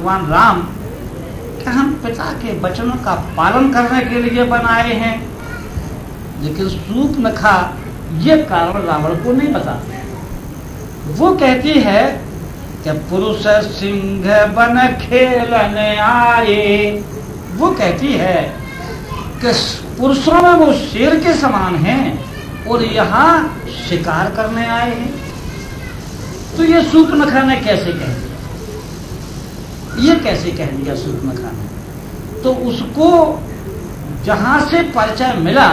भगवान राम कि हम पिता के वचनों का पालन करने के लिए बनाए हैं, लेकिन शूर्पणखा ये कारण रावण को नहीं बताते। वो कहती है कि पुरुष सिंह बन खेलने आए। वो कहती है कि पुरुषों में वो शेर के समान हैं और यहाँ शिकार करने आए हैं। तो ये शूर्पणखा ने कैसे कह दिया, ये कैसे कह दिया शूर्पणखा ने? तो उसको जहां से परिचय मिला,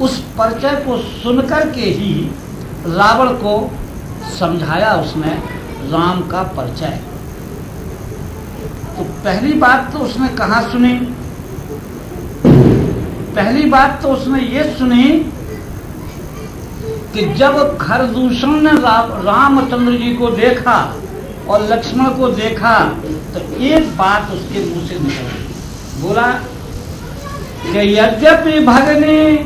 उस परिचय को सुनकर के ही रावण को समझाया उसने राम का परिचय। तो पहली बात तो उसने कहाँ सुनी? पहली बात तो उसने ये सुनी कि जब खरदूषण ने रामचंद्र जी को देखा और लक्ष्मण को देखा, तो एक बात उसके मुंह से निकली, बोला कि यद्यपि भगनी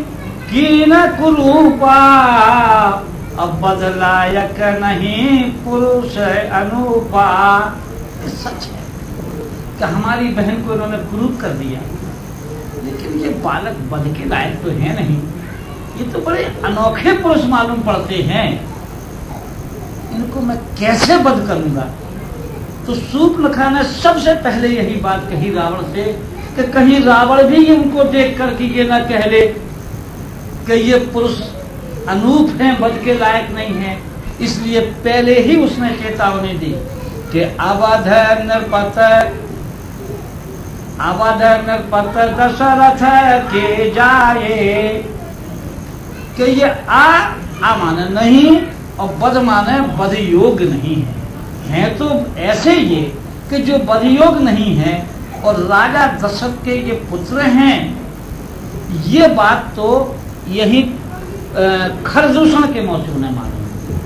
की न कुरूपा, अब बदलायक नहीं पुरुष अनूपा। सच है कि हमारी बहन को इन्होंने कुरूप कर दिया, लेकिन ये बालक वध के लायक तो है नहीं, ये तो बड़े अनोखे पुरुष मालूम पड़ते हैं, इनको मैं कैसे वध करूंगा? तो शूर्पणखा ने सबसे पहले यही बात कही रावण से कि कहीं रावण भी इनको देख कर के ये ना कह ले कि ये पुरुष अनूप हैं, वध के लायक नहीं है। इसलिए पहले ही उसने चेतावनी दी कि अवध नृपत दशरथ के जाए, कि ये आ माने नहीं और बद माने बद योग नहीं है तो ऐसे ये कि जो बद योग नहीं है और राजा दशरथ के ये पुत्र हैं। ये बात तो यही खरदूषण के मौसम ने मालूम हुई।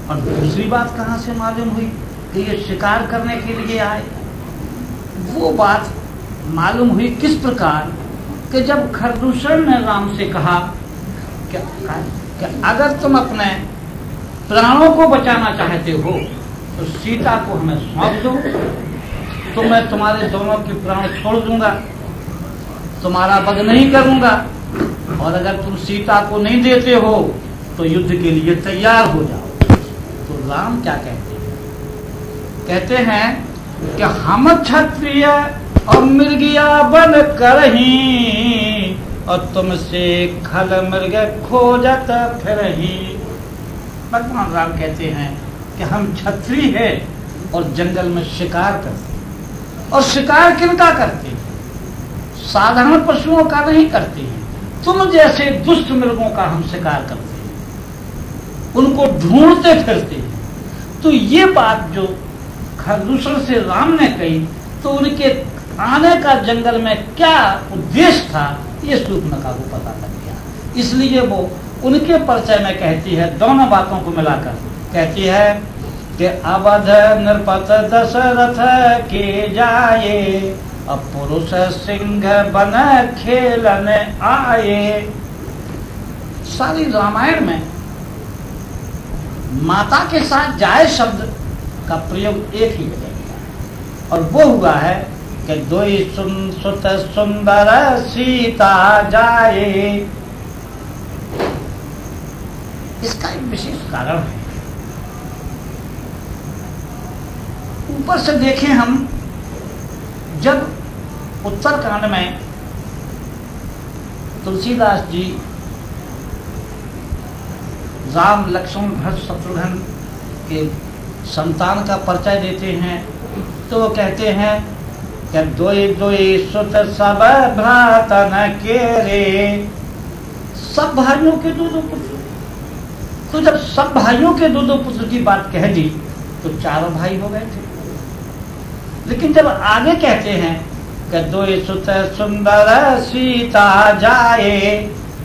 और दूसरी बात कहाँ से मालूम हुई कि ये शिकार करने के लिए आए? वो बात मालूम हुई किस प्रकार कि जब खरदूषण ने राम से कहा कि अगर तुम अपने प्राणों को बचाना चाहते हो तो सीता को हमें सौंप दो, तो मैं तुम्हारे दोनों के प्राण छोड़ दूंगा, तुम्हारा वध नहीं करूंगा, और अगर तुम सीता को नहीं देते हो तो युद्ध के लिए तैयार हो जाओ। तो राम क्या कहते हैं? कहते हैं कि हम क्षत्रिय और मृगिया बन करही, और तुमसे खल मृग खोजत फिरही। भगवान राम कहते हैं कि हम क्षत्रिय हैं और जंगल में शिकार करते हैं। और शिकार किनका करते हैं? साधारण पशुओं का नहीं करते हैं, तुम जैसे दुष्ट मृगों का हम शिकार करते हैं, उनको ढूंढते फिरते हैं। तो ये बात जो खरदूषण से राम ने कही, तो उनके आने का जंगल में क्या उद्देश्य था, ये शूर्पणखा को पता लग गया। इसलिए वो उनके परिचय में कहती है, दोनों बातों को मिलाकर कहती है कि अवध नृपत दशरथ के जाए, अब पुरुष सिंह बन खेलने आए। सारी रामायण में माता के साथ जाए शब्द का प्रयोग एक ही जगह किया, और वो हुआ है कि दोई सुत सुंदर सीता जाए। इसका एक विशेष कारण है। ऊपर से देखें हम, जब उत्तरकांड में तुलसीदास जी राम लक्ष्मण भरत शत्रुघ्न के संतान का परिचय देते हैं, तो वो कहते हैं कि दोई दोई सुत सब भ्रातन के रे। सब भाइयों के दो दो पुत्र। तो जब सब भाइयों के दो दो पुत्र की बात कह दी तो चारों भाई हो गए थे। लेकिन जब आगे कहते हैं कि दोई सुत सुंदर सीता जाए,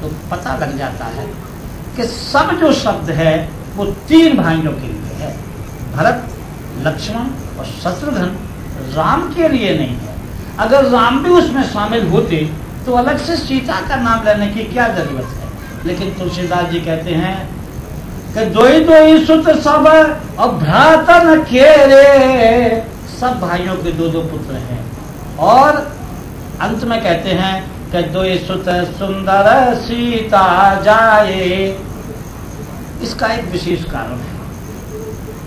तो पता लग जाता है कि सब जो शब्द है वो तीन भाइयों के लिए है, भरत, लक्ष्मण और शत्रुघ्न, राम के लिए नहीं है। अगर राम भी उसमें शामिल होते तो अलग से सीता का नाम लेने की क्या जरूरत है। लेकिन तुलसीदास जी कहते हैं कि दोई दोई सुत सब और भ्रातन के रे, सब भाइयों के दो दो पुत्र हैं। और अंत में कहते हैं कि दो सुत सुंदर सीता जाए। इसका एक विशेष कारण है।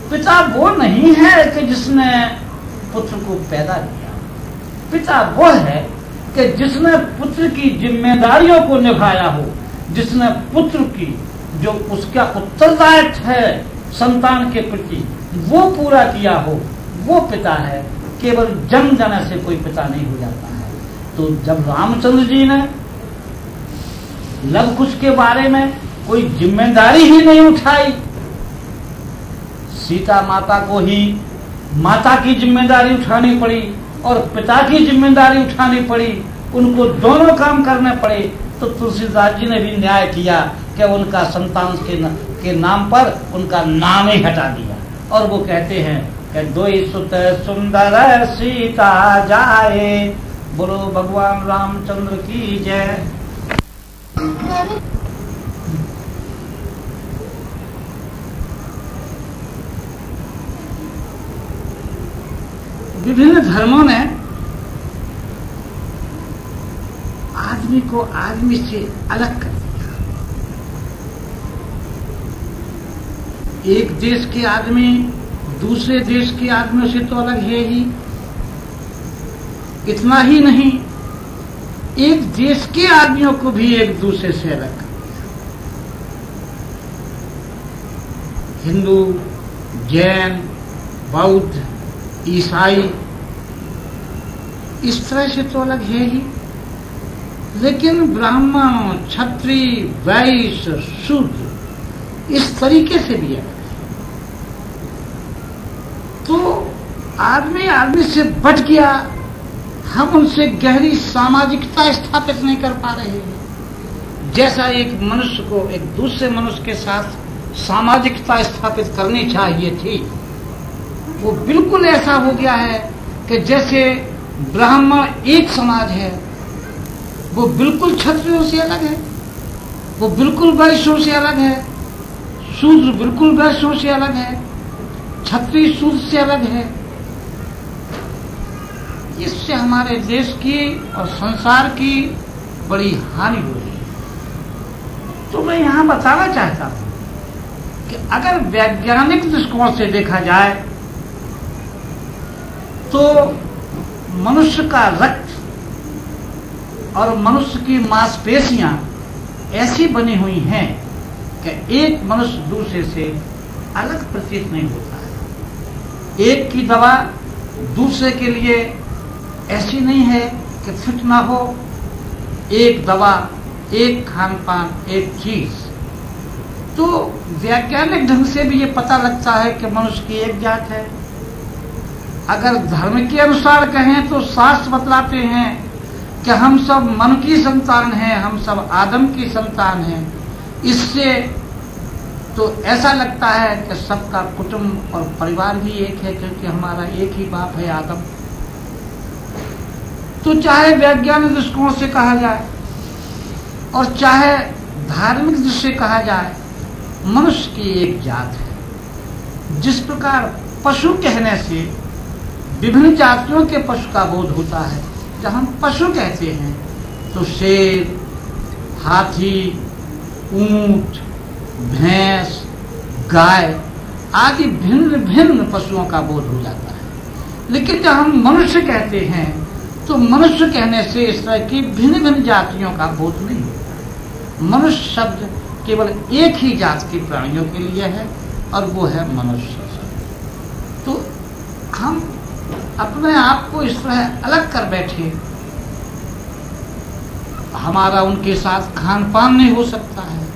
पिता वो नहीं है कि जिसने पुत्र को पैदा किया, पिता वो है कि जिसने पुत्र की जिम्मेदारियों को निभाया हो, जिसने पुत्र की जो उसका उत्तरदायित्व है संतान के प्रति वो पूरा किया हो, वो पिता है। केवल जन्म देने से कोई पिता नहीं हो जाता है। तो जब रामचंद्र जी ने लव कुश के बारे में कोई जिम्मेदारी ही नहीं उठाई, सीता माता को ही माता की जिम्मेदारी उठानी पड़ी और पिता की जिम्मेदारी उठानी पड़ी, उनको दोनों काम करने पड़े, तो तुलसीदास जी ने भी न्याय किया कि उनका संतान के नाम पर उनका नाम ही हटा दिया। और वो कहते हैं कि दो सुत सुंदर सीता जाए। बोलो भगवान रामचंद्र की जय। विभिन्न धर्मों ने आदमी को आदमी से अलग कर दिया। एक देश के आदमी दूसरे देश के आदमियों से तो अलग है ही, इतना ही नहीं, एक देश के आदमियों को भी एक दूसरे से अलग कर दिया। हिंदू, जैन, बौद्ध, ईसाई इस तरह से तो अलग है ही, लेकिन ब्राह्मण, क्षत्रिय, वैश्य, शूद्र इस तरीके से भी अलग है। तो आदमी आदमी से बट गया, हम उनसे गहरी सामाजिकता स्थापित नहीं कर पा रहे हैं। जैसा एक मनुष्य को एक दूसरे मनुष्य के साथ सामाजिकता स्थापित करनी चाहिए थी, वो बिल्कुल ऐसा हो गया है कि जैसे ब्राह्मण एक समाज है, वो बिल्कुल क्षत्रियों से अलग है, वो बिल्कुल वैश्यों से अलग है, शूद्र बिल्कुल वैश्यों से अलग है, क्षत्रिय शूद्र से अलग है। इससे हमारे देश की और संसार की बड़ी हानि हो रही है। तो मैं यहां बताना चाहता हूं कि अगर वैज्ञानिक दृष्टिकोण से देखा जाए तो मनुष्य का रक्त और मनुष्य की मांसपेशियां ऐसी बनी हुई हैं कि एक मनुष्य दूसरे से अलग प्रतीत नहीं होता है। एक की दवा दूसरे के लिए ऐसी नहीं है कि फिट ना हो। एक दवा, एक खान पान, एक चीज। तो वैज्ञानिक ढंग से भी ये पता लगता है कि मनुष्य की एक जात है। अगर धर्म के अनुसार कहें तो शास्त्र बतलाते हैं कि हम सब मन की संतान हैं, हम सब आदम की संतान हैं। इससे तो ऐसा लगता है कि सबका कुटुंब और परिवार भी एक है, क्योंकि हमारा एक ही बाप है, आदम। तो चाहे वैज्ञानिक दृष्टिकोण से कहा जाए और चाहे धार्मिक दृष्टि से कहा जाए, मनुष्य की एक जात है। जिस प्रकार पशु कहने से विभिन्न जातियों के पशु का बोध होता है, जब हम पशु कहते हैं तो शेर, हाथी, ऊंट, भैंस, गाय आदि भिन्न भिन्न पशुओं का बोध हो जाता है। लेकिन जब हम मनुष्य कहते हैं तो मनुष्य कहने से इस तरह की भिन्न भिन्न जातियों का बोध नहीं होता। मनुष्य शब्द केवल एक ही जात के प्राणियों के लिए है और वो है मनुष्य। तो हम अपने आप को इस तरह अलग कर बैठे, हमारा उनके साथ खान पान नहीं हो सकता है,